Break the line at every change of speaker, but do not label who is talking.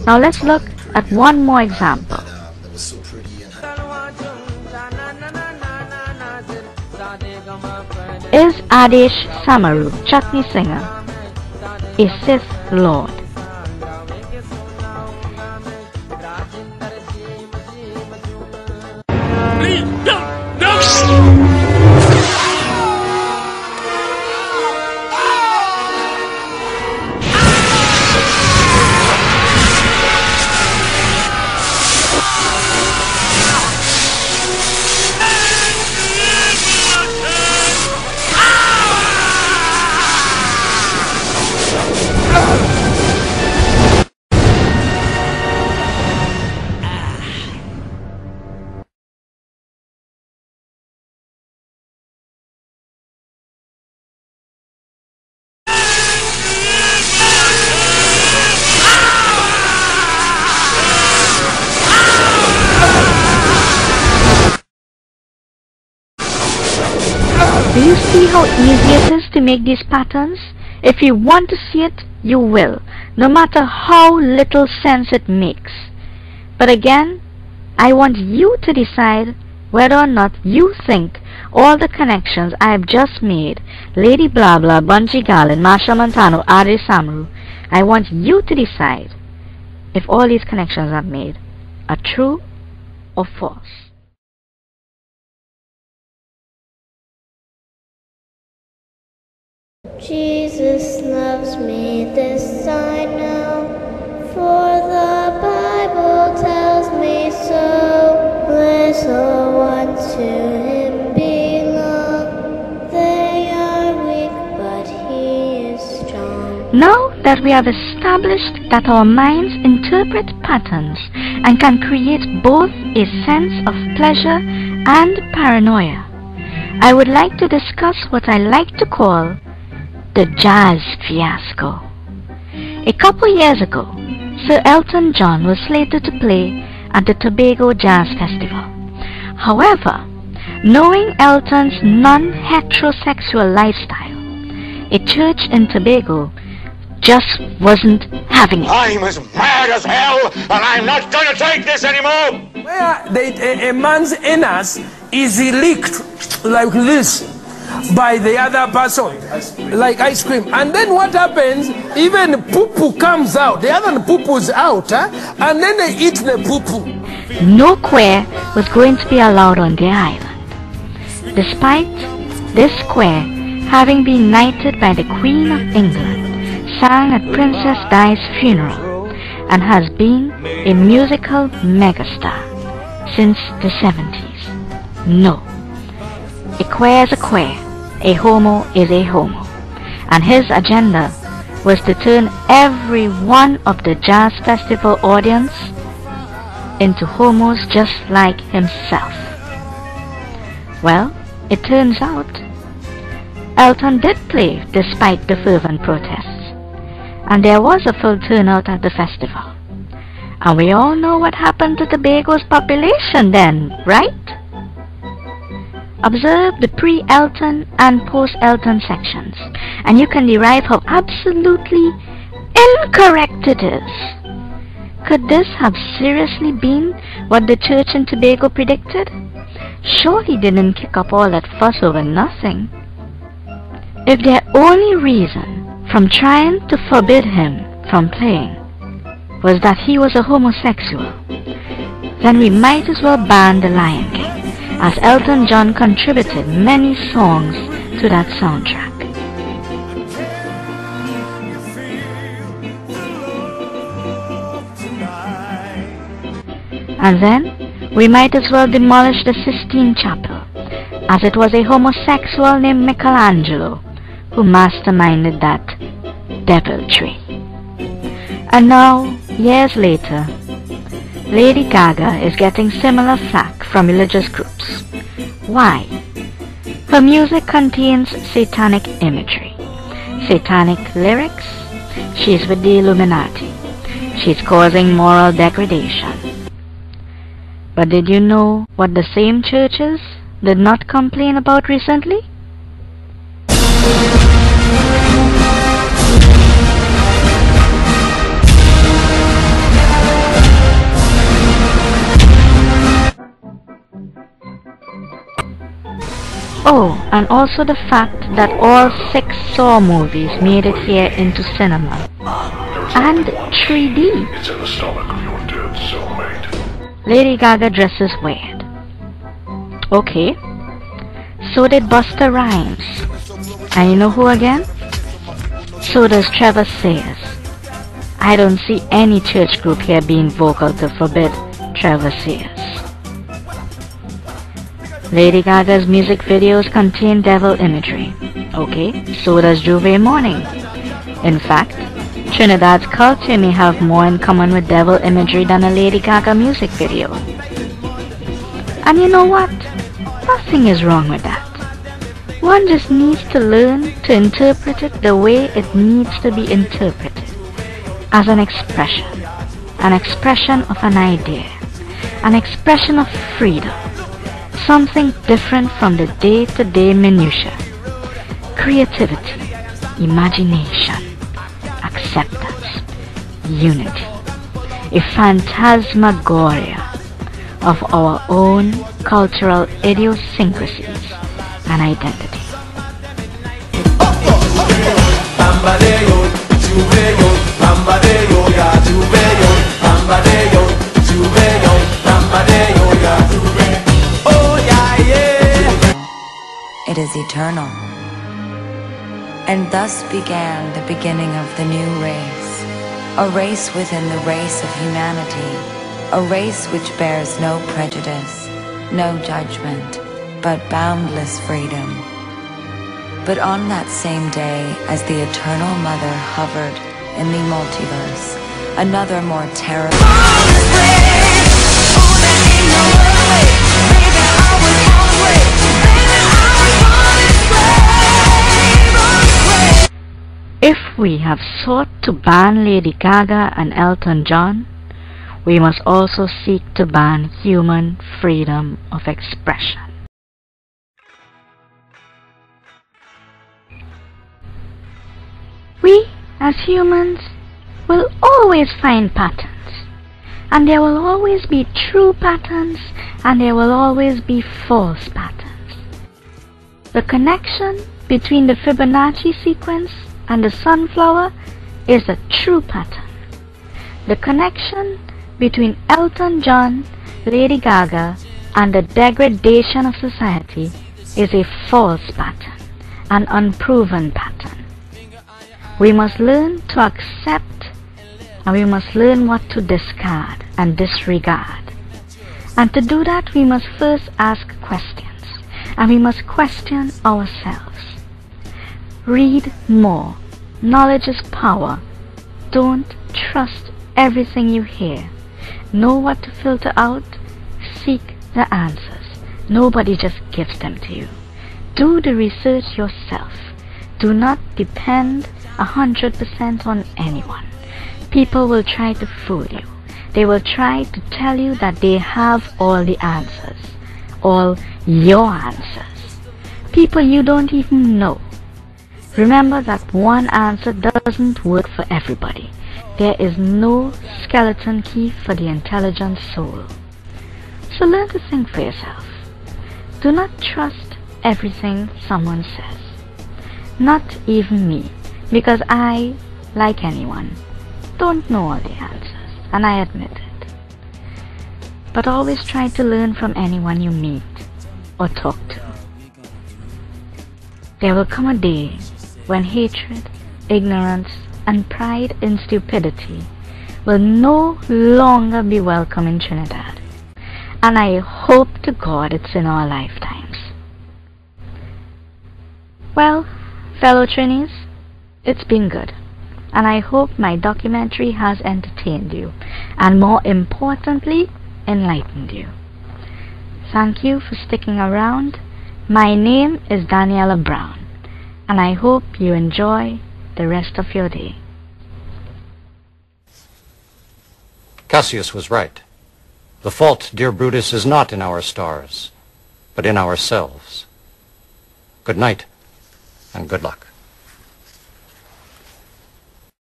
Now let's look at one more example. Is Adesh Samaru, Chutney singer, a Sith Lord? Do you see how easy it is to make these patterns? If you want to see it, you will, no matter how little sense it makes. But again, I want you to decide whether or not you think all the connections I have just made, Lady Blah Blah, Bunji Garlin, Marsha Montano, Adesh Samaru, I want you to decide if all these connections I've made are true or false.
Jesus loves me, this I know, for the Bible tells me so. Little ones to him belong, they are weak, but he is strong.
Now that we have established that our minds interpret patterns and can create both a sense of pleasure and paranoia, I would like to discuss what I like to call the jazz fiasco. A couple years ago, Sir Elton John was slated to play at the Tobago Jazz Festival. However, knowing Elton's non-heterosexual lifestyle, a church in Tobago just wasn't having it.
I'm as mad as hell, and I'm not going to take this anymore!
Where a man's anus is leaked like this by the other person, like ice cream, and then what happens, even poo-poo comes out, the other poo-poo's out, and then they eat the poo-poo.
No queer was going to be allowed on the island, despite this queer having been knighted by the Queen of England, sang at Princess Di's funeral, and has been a musical megastar since the 70s. No. A queer is a queer, a homo is a homo, and his agenda was to turn every one of the jazz festival audience into homos just like himself. Well, it turns out Elton did play despite the fervent protests, and there was a full turnout at the festival. And we all know what happened to Tobago's population then, right? Observe the pre-Elton and post-Elton sections, and you can derive how absolutely incorrect it is. Could this have seriously been what the church in Tobago predicted? Surely they didn't kick up all that fuss over nothing. If their only reason from trying to forbid him from playing was that he was a homosexual, then we might as well ban The Lion King, as Elton John contributed many songs to that soundtrack. And then we might as well demolish the Sistine Chapel, as it was a homosexual named Michelangelo who masterminded that deviltry. And now, years later, Lady Gaga is getting similar flack from religious groups. Why? Her music contains satanic imagery, satanic lyrics. She's with the Illuminati. She's causing moral degradation. But did you know what the same churches did not complain about recently? and also the fact that all 6 Saw movies made it here into cinema, and 3D.
It's in the stomach of your dead cellmate.
Lady Gaga dresses weird. Okay. So did Busta Rhymes. And you know who again? So does Trevor Sayers. I don't see any church group here being vocal to forbid Trevor Sayers. Lady Gaga's music videos contain devil imagery. Okay, so does Juve Morning. In fact, Trinidad's culture may have more in common with devil imagery than a Lady Gaga music video. And you know what? Nothing is wrong with that. One just needs to learn to interpret it the way it needs to be interpreted, as an expression of an idea, an expression of freedom, something different from the day-to-day minutiae. Creativity, imagination, acceptance, unity, a phantasmagoria of our own cultural idiosyncrasies and identity.
It is eternal. And thus began the beginning of the new race, a race within the race of humanity, a race which bears no prejudice, no judgment, but boundless freedom. But on that same day, as the Eternal Mother hovered in the multiverse, another more terrible
If we have sought to ban Lady Gaga and Elton John, we must also seek to ban human freedom of expression. We, as humans, will always find patterns, and there will always be true patterns, and there will always be false patterns. The connection between the Fibonacci sequence and the sunflower is a true pattern. The connection between Elton John, Lady Gaga, and the degradation of society is a false pattern, an unproven pattern. We must learn to accept, and we must learn what to discard and disregard. And to do that, we must first ask questions, and we must question ourselves. Read more. Knowledge is power. Don't trust everything you hear. Know what to filter out. Seek the answers. Nobody just gives them to you. Do the research yourself. Do not depend 100% on anyone. People will try to fool you. They will try to tell you that they have all the answers, all your answers. People you don't even know. Remember that one answer doesn't work for everybody. There is no skeleton key for the intelligent soul. So learn to think for yourself. Do not trust everything someone says. Not even me, because I, like anyone, don't know all the answers, and I admit it. But always try to learn from anyone you meet or talk to. There will come a day when hatred, ignorance, and pride in stupidity will no longer be welcome in Trinidad. And I hope to God it's in our lifetimes. Well, fellow Trinis, it's been good. And I hope my documentary has entertained you, and more importantly, enlightened you. Thank you for sticking around. My name is Daniella Brown, and I hope you enjoy the rest of your day.
Cassius was right. The fault, dear Brutus, is not in our stars, but in ourselves. Good night, and good luck.